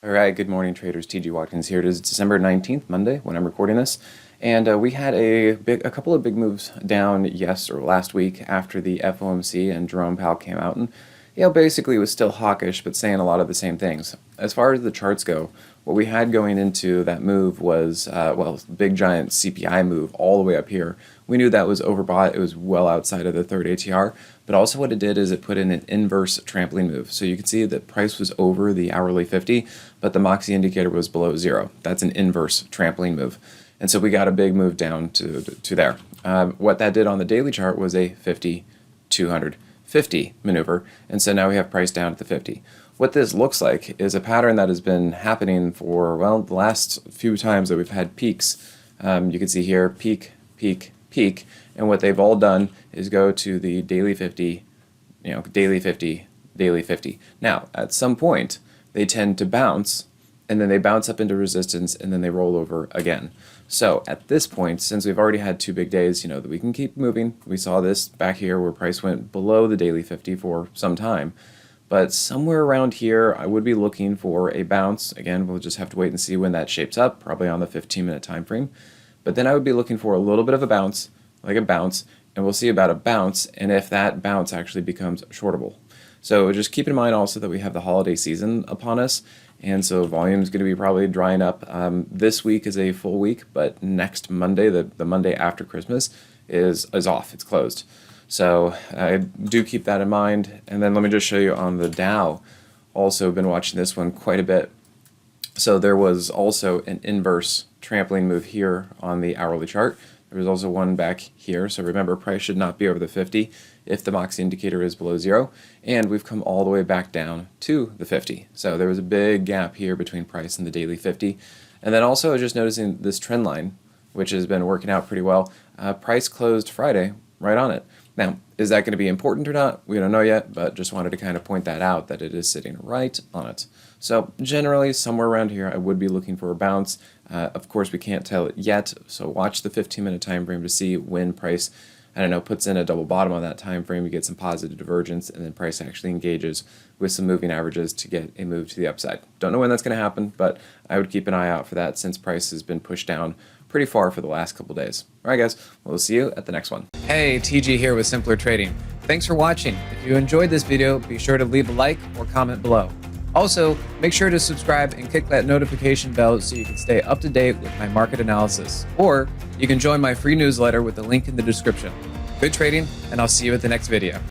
All right, good morning, traders. TG Watkins here. It is December 19th, Monday, when I'm recording this, and we had a couple of big moves down last week after the FOMC and Jerome Powell came out, and basically was still hawkish, but saying a lot of the same things. As far as the charts go, what we had going into that move was, big giant CPI move all the way up here. We knew that was overbought. It was well outside of the third ATR, but also what it did is it put in an inverse trampoline move. So you can see that price was over the hourly 50, but the Moxie Indicator was below 0. That's an inverse trampoline move. And so we got a big move down to there. What that did on the daily chart was a 50, 200, 50 maneuver, and so now we have price down at the 50. What this looks like is a pattern that has been happening for, the last few times that we've had peaks. You can see here, peak, peak, peak, and what they've all done is go to the daily 50, daily 50, daily 50. Now, at some point, they tend to bounce, and then they bounce up into resistance, and then they roll over again. So at this point, since we've already had two big days, that we can keep moving. We saw this back here where price went below the daily 50 for some time. But somewhere around here, I would be looking for a bounce. Again, we'll just have to wait and see when that shapes up, probably on the 15-minute time frame. But then I would be looking for a little bit of a bounce, like a bounce, and we'll see about a bounce, and if that bounce actually becomes shortable. So just keep in mind also that we have the holiday season upon us, and so volume is going to be probably drying up. This week is a full week, but next Monday, the Monday after Christmas, is off. It's closed. So I do keep that in mind. And then let me just show you on the Dow. Also been watching this one quite a bit. So there was also an inverse trampoline move here on the hourly chart. There was also one back here. So remember, price should not be over the 50 if the Moxie Indicator is below 0. And we've come all the way back down to the 50. So there was a big gap here between price and the daily 50. And then also just noticing this trend line, which has been working out pretty well. Price closed Friday right on it. Now, is that going to be important or not? We don't know yet, but just wanted to kind of point that out, that it is sitting right on it. So generally, somewhere around here, I would be looking for a bounce. Of course, we can't tell it yet, so watch the 15-minute time frame to see when price, puts in a double bottom on that time frame. You get some positive divergence, and then price actually engages with some moving averages to get a move to the upside. Don't know when that's going to happen, but I would keep an eye out for that since price has been pushed down pretty far for the last couple days. All right, guys, we'll see you at the next one. Hey, TG here with Simpler Trading. Thanks for watching. If you enjoyed this video, be sure to leave a like or comment below. Also, make sure to subscribe and click that notification bell so you can stay up to date with my market analysis. Or you can join my free newsletter with the link in the description. Good trading, and I'll see you at the next video.